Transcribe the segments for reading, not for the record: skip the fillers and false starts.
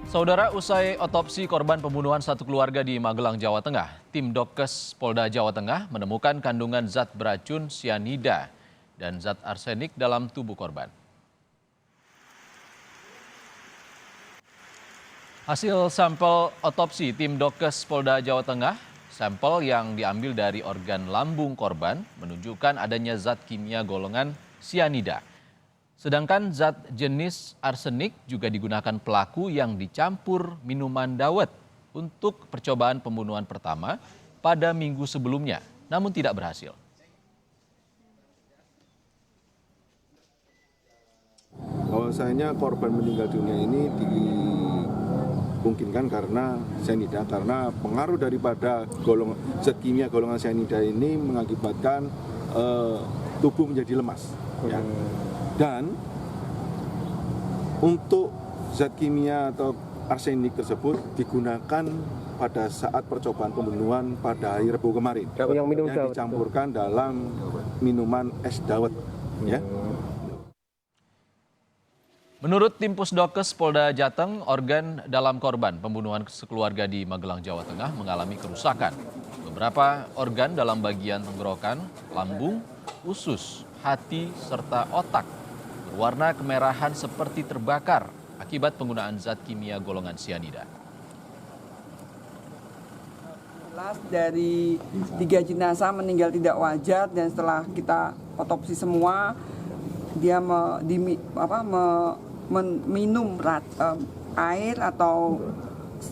Saudara, usai otopsi korban pembunuhan satu keluarga di Magelang, Jawa Tengah, tim Dokes Polda Jawa Tengah menemukan kandungan zat beracun sianida dan zat arsenik dalam tubuh korban. Hasil sampel otopsi tim Dokes Polda Jawa Tengah, sampel yang diambil dari organ lambung korban menunjukkan adanya zat kimia golongan sianida. Sedangkan zat jenis arsenik juga digunakan pelaku yang dicampur minuman dawet untuk percobaan pembunuhan pertama pada minggu sebelumnya, namun tidak berhasil. Bahwasanya korban meninggal dunia ini dimungkinkan karena cyanida, karena pengaruh daripada zat kimia golongan cyanida ini mengakibatkan tubuh menjadi lemas. Ya. Dan untuk zat kimia atau arsenik tersebut digunakan pada saat percobaan pembunuhan pada hari Rabu kemarin yang dicampurkan dalam minuman es dawet. Ya. Menurut tim Pusdokes Polda Jateng, organ dalam korban pembunuhan sekeluarga di Magelang, Jawa Tengah mengalami kerusakan. Beberapa organ dalam bagian tenggorokan, lambung, usus, hati, serta otak berwarna kemerahan seperti terbakar akibat penggunaan zat kimia golongan sianida. Dari 3 jenazah meninggal tidak wajar dan setelah kita otopsi semua, dia minum air atau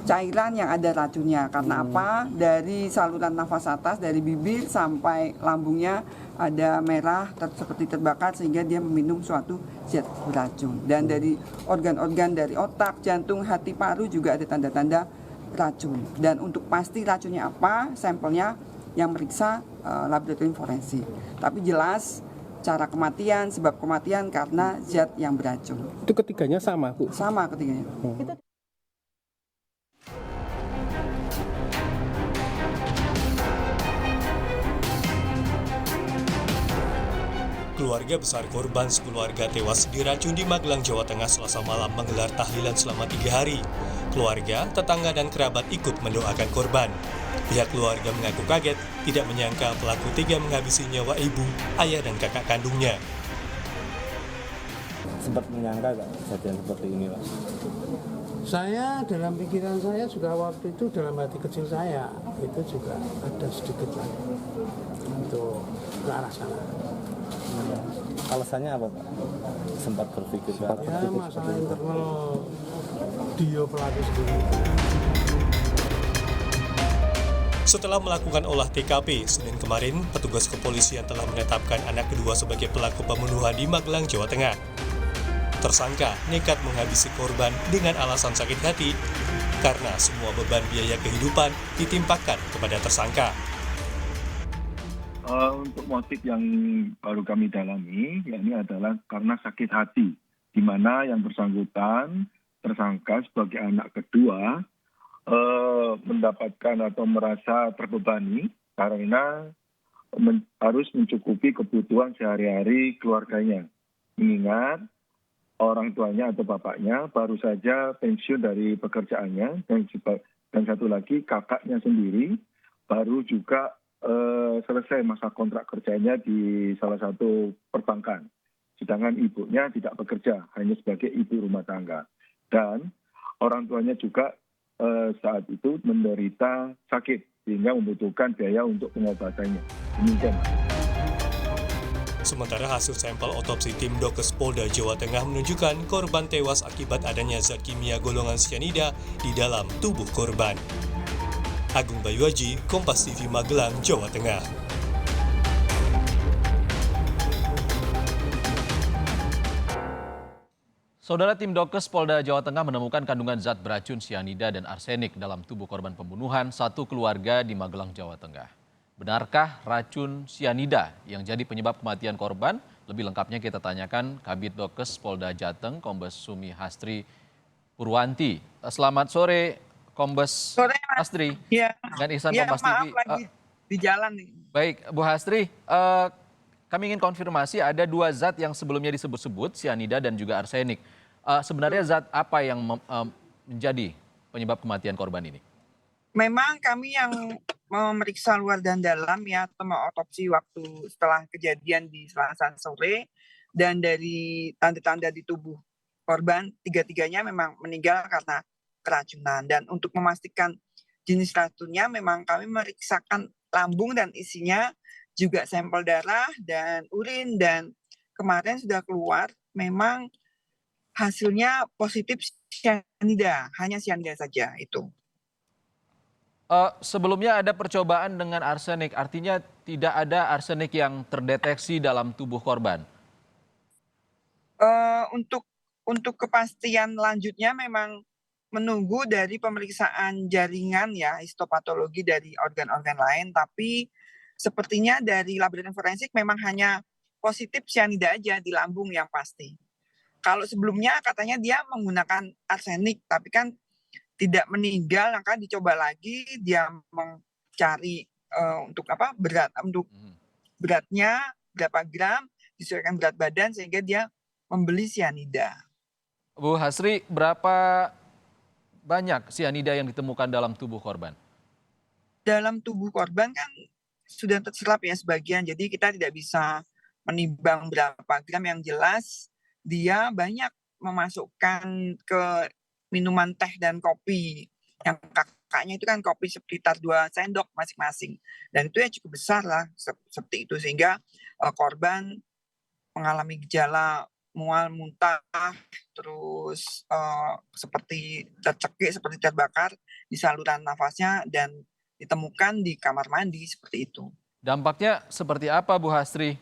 cairan yang ada racunnya. Karena apa? Dari saluran nafas atas, dari bibir sampai lambungnya ada merah seperti terbakar sehingga dia meminum suatu zat beracun. Dan dari organ-organ dari otak, jantung, hati, paru juga ada tanda-tanda racun. Dan untuk pasti racunnya apa, sampelnya yang meriksa laboratorium forensik. Tapi jelas cara kematian, sebab kematian karena zat yang beracun. Itu ketiganya sama, Bu? Sama ketiganya. Keluarga besar korban sekeluarga tewas diracun di Magelang, Jawa Tengah Selasa malam menggelar tahlilan selama 3 hari. Keluarga, tetangga, dan kerabat ikut mendoakan korban. Pihak keluarga mengaku kaget, tidak menyangka pelaku tega menghabisi nyawa ibu, ayah, dan kakak kandungnya. Sempat menyangka nggak kejadian seperti ini, Pak? Saya dalam pikiran saya juga waktu itu dalam hati kecil saya itu juga ada sedikit lah untuk ke arah sana. Alasannya apa, Pak? Sempat berpikir Pak? Ya masalah internal dia pelaku sendiri. Setelah melakukan olah TKP, Senin kemarin, petugas kepolisian telah menetapkan anak kedua sebagai pelaku pembunuhan di Magelang, Jawa Tengah. Tersangka nekat menghabisi korban dengan alasan sakit hati karena semua beban biaya kehidupan ditimpakan kepada tersangka. Untuk motif yang baru kami dalami, yakni adalah karena sakit hati, di mana yang bersangkutan tersangka sebagai anak kedua mendapatkan atau merasa terbebani karena harus mencukupi kebutuhan sehari-hari keluarganya. Mengingat orang tuanya atau bapaknya baru saja pensiun dari pekerjaannya dan satu lagi kakaknya sendiri baru juga selesai masa kontrak kerjanya di salah satu perbankan. Sedangkan ibunya tidak bekerja, hanya sebagai ibu rumah tangga. Dan orang tuanya juga saat itu menderita sakit, sehingga membutuhkan biaya untuk pengobatannya. Demikian. Sementara hasil sampel otopsi tim Dokes Polda Jawa Tengah menunjukkan korban tewas akibat adanya zat kimia golongan sianida di dalam tubuh korban. Agung Bayuaji, Kompas TV Magelang, Jawa Tengah. Saudara, tim Dokes Polda Jawa Tengah menemukan kandungan zat beracun sianida dan arsenik dalam tubuh korban pembunuhan satu keluarga di Magelang, Jawa Tengah. Benarkah racun sianida yang jadi penyebab kematian korban? Lebih lengkapnya kita tanyakan Kabid Dokes Polda Jateng, Kombes Sumi Hastri Purwanti. Selamat sore, Kombes Hastri. Iya. Dengan Ihsan Ya, Kompas maaf TV. lagi di jalan nih. Baik, Bu Hastri, kami ingin konfirmasi ada 2 zat yang sebelumnya disebut-sebut, sianida dan juga arsenik. Sebenarnya zat apa yang menjadi penyebab kematian korban ini? Memang kami yang memeriksa luar dan dalam ya, atau mengotopsi waktu setelah kejadian di Selasa sore, dan dari tanda-tanda di tubuh korban, tiga-tiganya memang meninggal karena keracunan. Dan untuk memastikan jenis racunnya, memang kami memeriksakan lambung dan isinya, juga sampel darah dan urin, dan kemarin sudah keluar, memang hasilnya positif cyanida, hanya cyanida saja itu. Sebelumnya ada percobaan dengan arsenik, artinya tidak ada arsenik yang terdeteksi dalam tubuh korban. Untuk kepastian lanjutnya memang menunggu dari pemeriksaan jaringan ya, histopatologi dari organ-organ lain, tapi sepertinya dari laboratorium forensik memang hanya positif cyanida aja di lambung yang pasti. Kalau sebelumnya katanya dia menggunakan arsenik, tapi kan tidak meninggal, maka dicoba lagi dia mencari untuk beratnya berapa gram, disesuaikan berat badan sehingga dia membeli cyanida. Bu Hasri, berapa banyak cyanida yang ditemukan dalam tubuh korban? Dalam tubuh korban kan sudah terserap ya sebagian, jadi kita tidak bisa menimbang berapa gram. Yang jelas dia banyak memasukkan ke minuman teh dan kopi. Yang kakaknya itu kan kopi sekitar 2 sendok masing-masing. Dan itu ya cukup besar lah seperti itu. Sehingga korban mengalami gejala mual, muntah, terus seperti tercekik, seperti terbakar di saluran nafasnya, dan ditemukan di kamar mandi seperti itu. Dampaknya seperti apa Bu Hasri,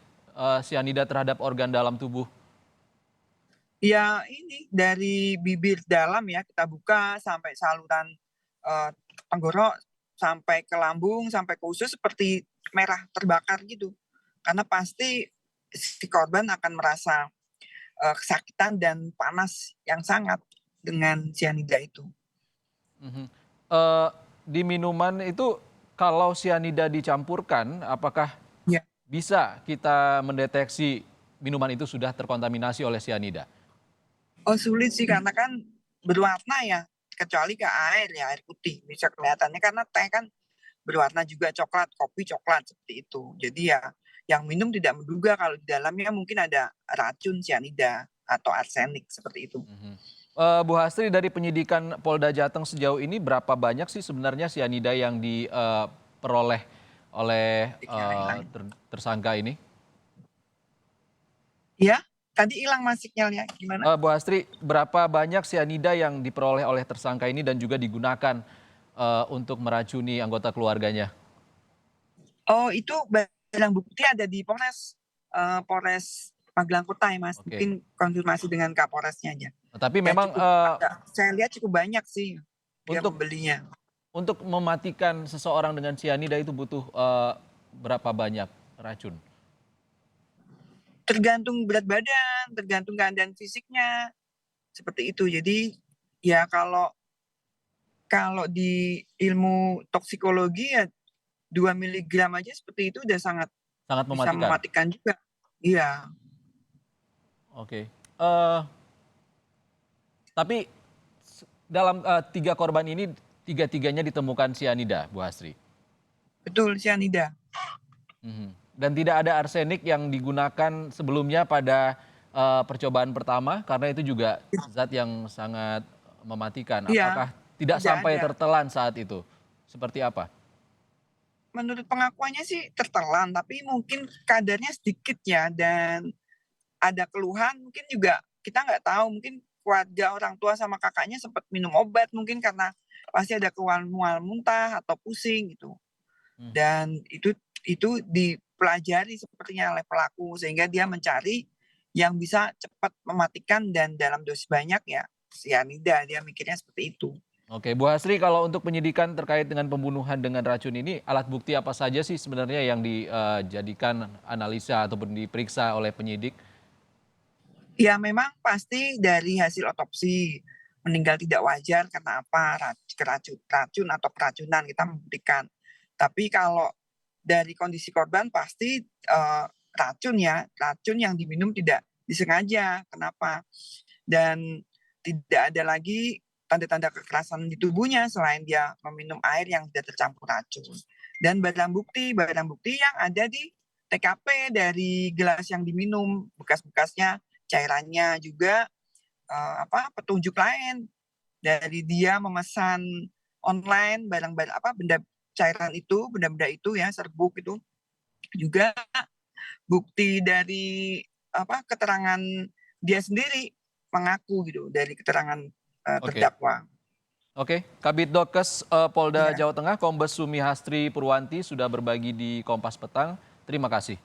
cyanida terhadap organ dalam tubuh? Ya ini dari bibir dalam ya, kita buka sampai saluran tenggorok, sampai ke lambung, sampai ke usus seperti merah terbakar gitu. Karena pasti si korban akan merasa kesakitan dan panas yang sangat dengan cyanida itu. Di minuman itu kalau cyanida dicampurkan, apakah Ya. bisa kita mendeteksi minuman itu sudah terkontaminasi oleh cyanida? Oh sulit sih, karena kan berwarna ya, kecuali ke air ya, air putih bisa kelihatannya, karena teh kan berwarna juga coklat, kopi coklat seperti itu. Jadi ya yang minum tidak menduga kalau di dalamnya mungkin ada racun cyanida atau arsenik seperti itu. Bu Hasri, dari penyidikan Polda Jateng sejauh ini berapa banyak sih sebenarnya cyanida yang diperoleh oleh tersangka ini? Ya, tadi hilang mas sinyalnya, gimana? Bu Hasri, berapa banyak cyanida yang diperoleh oleh tersangka ini dan juga digunakan untuk meracuni anggota keluarganya? Oh itu barang bukti ada di Polres Magelang Kota ya mas. Oke. Mungkin konfirmasi dengan Kapolresnya aja. Tapi Ya, memang saya lihat cukup banyak sih dia untuk membelinya. untuk mematikan seseorang dengan cyanida itu butuh berapa banyak racun? Tergantung berat badan, tergantung keadaan fisiknya, seperti itu. Jadi ya kalau di ilmu toksikologi ya 2 miligram aja seperti itu udah sangat Sangat bisa mematikan. mematikan juga. Iya. Oke. Tapi dalam 3 korban ini, tiga-tiganya ditemukan cyanida, Bu Hasri. Betul, cyanida. Dan tidak ada arsenik yang digunakan sebelumnya pada percobaan pertama, karena itu juga zat yang sangat mematikan. Iya, Apakah tidak tidak sampai ada. tertelan saat itu? Seperti apa? Menurut pengakuannya sih tertelan, tapi mungkin kadarnya sedikit ya, dan ada keluhan mungkin juga kita nggak tahu, mungkin keluarga orang tua sama kakaknya sempat minum obat mungkin karena pasti ada keluhan mual muntah atau pusing gitu. Dan itu dipelajari sepertinya oleh pelaku, sehingga dia mencari yang bisa cepat mematikan dan dalam dosis banyak ya cyanida, dia mikirnya seperti itu. Oke, Bu Hasri, kalau untuk penyidikan terkait dengan pembunuhan dengan racun ini, alat bukti apa saja sih sebenarnya yang dijadikan analisa ataupun diperiksa oleh penyidik? Ya memang pasti dari hasil otopsi, meninggal tidak wajar karena apa, racun atau keracunan kita membuktikan. Tapi kalau dari kondisi korban pasti racun yang diminum tidak disengaja. Kenapa? Dan tidak ada lagi tanda-tanda kekerasan di tubuhnya selain dia meminum air yang sudah tercampur racun. Dan barang bukti yang ada di TKP dari gelas yang diminum, bekas-bekasnya, cairannya juga petunjuk lain dari dia memesan online barang-barang benda cairan itu, benda-benda itu ya, serbuk itu. Juga bukti dari keterangan dia sendiri mengaku gitu dari keterangan terdakwa. Oke, Kabid Dokes Polda Jawa Tengah Kombes Sumi Hastri Purwanti sudah berbagi di Kompas Petang. Terima kasih.